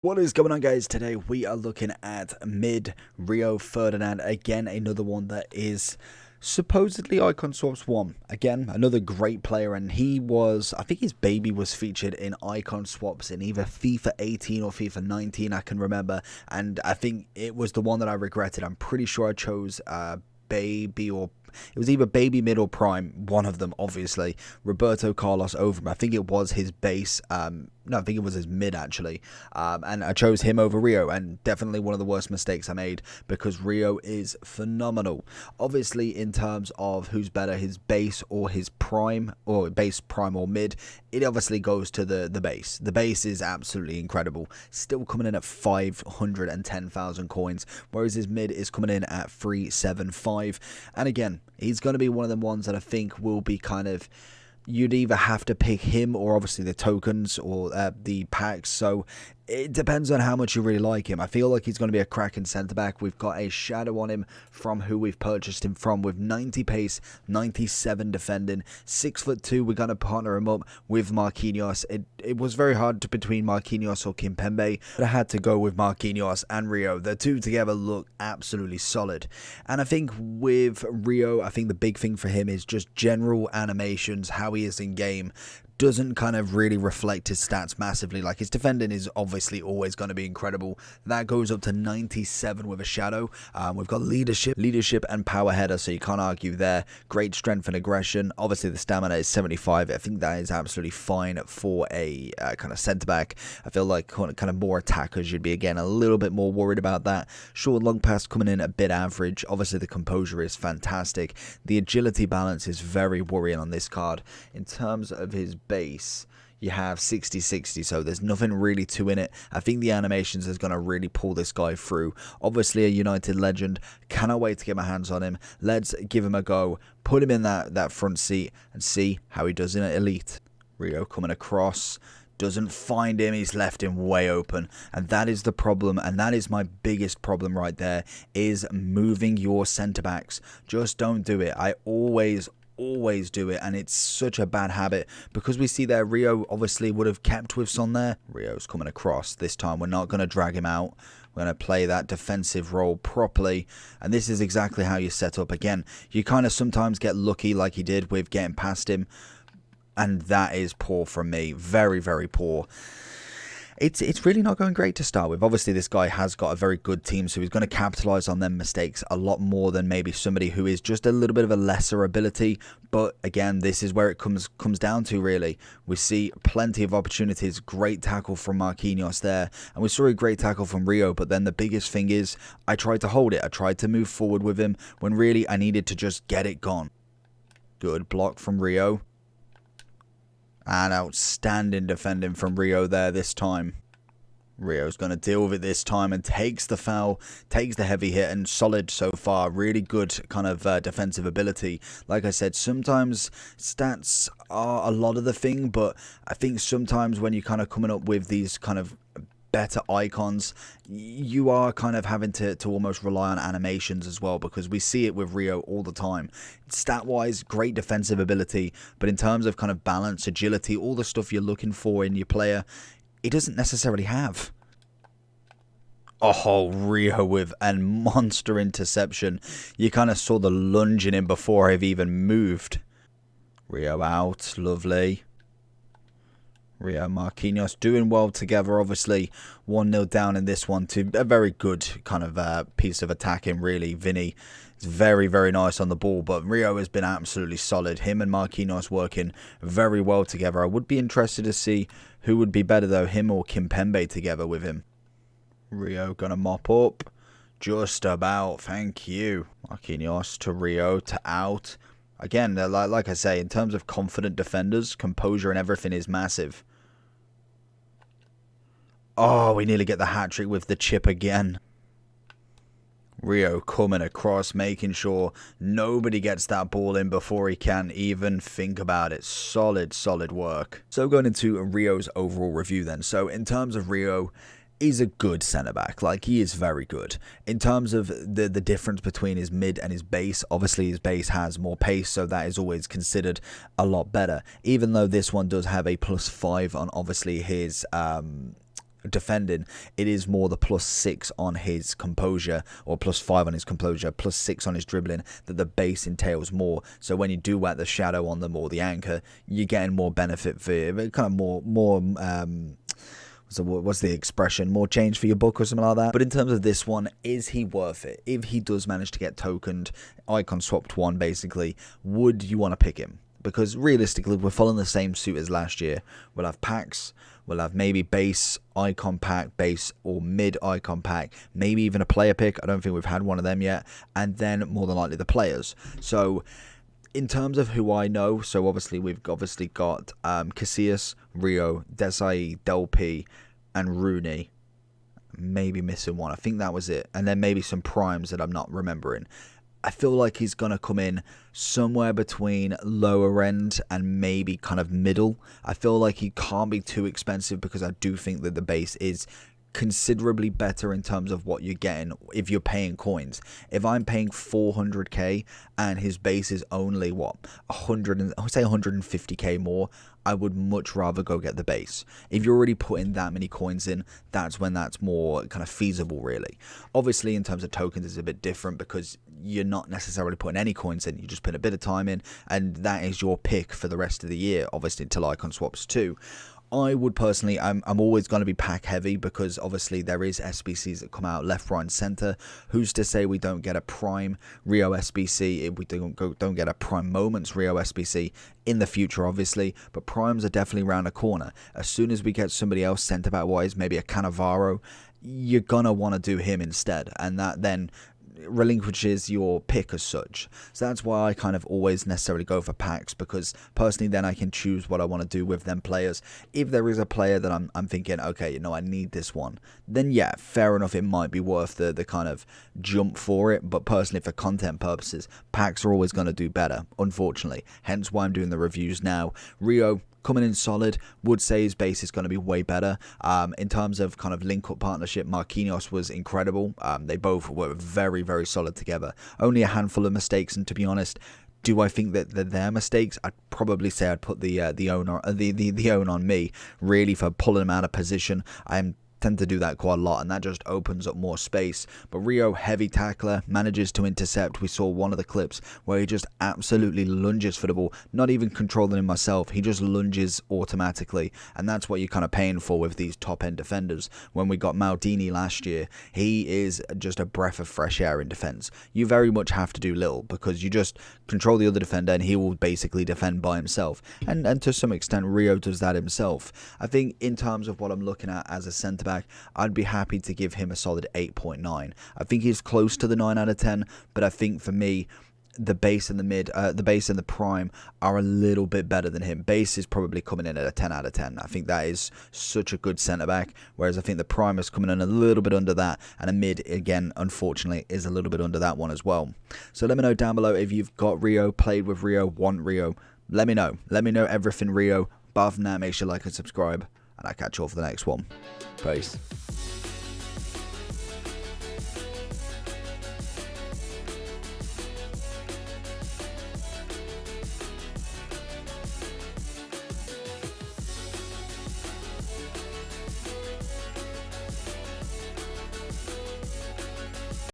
What is going on, guys? Today we are looking at mid Rio Ferdinand. Again, another one that is supposedly Icon Swaps 1. Again, another great player, and he was, I think his baby was featured in Icon Swaps in either FIFA 18 or FIFA 19, I can remember, and I think it was the one that I regretted. I'm pretty sure I chose baby, or it was either baby, mid, or prime, one of them, obviously. Roberto Carlos over him. I think it was his base, no, I think it was his mid, actually, and I chose him over Rio, and definitely one of the worst mistakes I made, because Rio is phenomenal. Obviously, in terms of who's better, his base or his prime, or base, prime, or mid, it obviously goes to the base. The base is absolutely incredible, still coming in at 510,000 coins, whereas his mid is coming in at 375, and again, he's going to be one of them ones that I think will be kind of, you'd either have to pick him or obviously the tokens or the packs, so it depends on how much you really like him. I feel like he's going to be a cracking centre-back. We've got a shadow on him from who we've purchased him from, with 90 pace, 97 defending, 6'2". We're going to partner him up with Marquinhos. It was very hard between Marquinhos or Kimpembe, but I had to go with Marquinhos and Rio. The two together look absolutely solid. And I think with Rio, I think the big thing for him is just general animations, how he is in game. Doesn't kind of really reflect his stats massively. Like, his defending is obviously always going to be incredible. That goes up to 97 with a shadow. We've got leadership and power header, so you can't argue there. Great strength and aggression. Obviously the stamina is 75. I think that is absolutely fine for a kind of centre back. I feel like kind of more attackers, you'd be again a little bit more worried about that. Short long pass coming in a bit average. Obviously the composure is fantastic. The agility balance is very worrying on this card. In terms of his base, you have 60-60, so there's nothing really too in it. I think the animations is going to really pull this guy through. Obviously a United legend. Cannot wait to get my hands on him. Let's give him a go, put him in that front seat and see how he does in Elite. Rio coming across, doesn't find him. He's left him way open, and that is the problem, and that is my biggest problem right there, is moving your centre backs. Just don't do it. I always do it, and it's such a bad habit, because we see there Rio obviously would have kept with Son there. Rio's coming across. This time we're not going to drag him out. We're going to play that defensive role properly, and this is exactly how you set up. Again, you kind of sometimes get lucky like he did with getting past him, and that is poor from me. Very, very poor. It's really not going great to start with. Obviously, this guy has got a very good team, so he's going to capitalize on them mistakes a lot more than maybe somebody who is just a little bit of a lesser ability. But again, this is where it comes down to, really. We see plenty of opportunities. Great tackle from Marquinhos there, and we saw a great tackle from Rio. But then the biggest thing is, I tried to hold it. I tried to move forward with him when really I needed to just get it gone. Good block from Rio. And outstanding defending from Rio there this time. Rio's going to deal with it this time and takes the foul, takes the heavy hit, and solid so far. Really good kind of defensive ability. Like I said, sometimes stats are a lot of the thing, but I think sometimes when you're kind of coming up with these kind of better icons, you are kind of having to almost rely on animations as well, because we see it with Rio all the time. Stat wise, great defensive ability, but in terms of kind of balance, agility, all the stuff you're looking for in your player, it doesn't necessarily have. Oh, Rio with a monster interception. You kind of saw the lunge in him before I've even moved. Rio out, lovely. Rio, Marquinhos doing well together. Obviously 1-0 down in this one to a very good kind of piece of attacking, really. Vinny is very, very nice on the ball, but Rio has been absolutely solid. Him and Marquinhos working very well together. I would be interested to see who would be better though, him or Kimpembe together with him. Rio gonna mop up. Just about, thank you. Marquinhos to Rio to out. Again, like I say, in terms of confident defenders, composure and everything is massive. Oh, we nearly get the hat-trick with the chip again. Rio coming across, making sure nobody gets that ball in before he can even think about it. Solid, solid work. So going into Rio's overall review then. So in terms of Rio, he's a good centre-back. Like, he is very good. In terms of the difference between his mid and his base, obviously his base has more pace, so that is always considered a lot better. Even though this one does have a +5 on obviously his defending, it is more the +6 on his composure, or +5 on his composure, +6 on his dribbling, that the base entails more. So when you do whack the shadow on them or the anchor, you're getting more benefit for kind of more so what's the expression? More change for your book or something like that. But in terms of this one, is he worth it? If he does manage to get tokened, icon swapped one basically, would you want to pick him? Because realistically, we're following the same suit as last year. We'll have packs, we'll have maybe base icon pack, base or mid icon pack, maybe even a player pick. I don't think we've had one of them yet. And then more than likely the players. So in terms of who I know, so obviously we've got Casillas, Rio, Desai, Del P, and Rooney. Maybe missing one. I think that was it. And then maybe some primes that I'm not remembering. I feel like he's going to come in somewhere between lower end and maybe kind of middle. I feel like he can't be too expensive because I do think that the base is considerably better in terms of what you're getting if you're paying coins. If I'm paying 400k and his base is only what, 150k more, I would much rather go get the base. If you're already putting that many coins in, that's when that's more kind of feasible, really. Obviously, in terms of tokens, it's a bit different because you're not necessarily putting any coins in. You just put a bit of time in, and that is your pick for the rest of the year, obviously, until icon swaps too. I would personally, I'm always going to be pack heavy because obviously there is SBCs that come out left, right, and center. Who's to say we don't get a prime Rio SBC if we don't get a prime moments Rio SBC in the future, obviously, but primes are definitely around the corner. As soon as we get somebody else centre back wise, maybe a Cannavaro, you're gonna want to do him instead, and that then relinquishes your pick as such. So that's why I kind of always necessarily go for packs, because personally then I can choose what I want to do with them players. If there is a player that I'm thinking, okay, you know, I need this one, then yeah, fair enough, it might be worth the kind of jump for it. But personally, for content purposes, packs are always going to do better, unfortunately, hence why I'm doing the reviews now. Rio coming in solid, would say his base is going to be way better. In terms of kind of link-up partnership, Marquinhos was incredible. They both were very, very solid together. Only a handful of mistakes, and to be honest, do I think that they're mistakes? I'd probably say I'd put the own on me, really, for pulling him out of position. I tend to do that quite a lot, and that just opens up more space. But Rio, heavy tackler, manages to intercept. We saw one of the clips where he just absolutely lunges for the ball, not even controlling him myself, he just lunges automatically, and that's what you're kind of paying for with these top end defenders. When we got Maldini last year, he is just a breath of fresh air in defense. You very much have to do little, because you just control the other defender and he will basically defend by himself, and to some extent Rio does that himself. I think in terms of what I'm looking at as a centre back, I'd be happy to give him a solid 8.9. I think he's close to the 9 out of 10, but I think for me, the base and the mid, the base and the prime are a little bit better than him. Base is probably coming in at a 10 out of 10. I think that is such a good centre back, whereas I think the prime is coming in a little bit under that, and a mid, again, unfortunately, is a little bit under that one as well. So let me know down below if you've got Rio, played with Rio, want Rio. Let me know. Let me know everything Rio. Apart from that, make sure you like and subscribe, and I'll catch you all for the next one. Peace.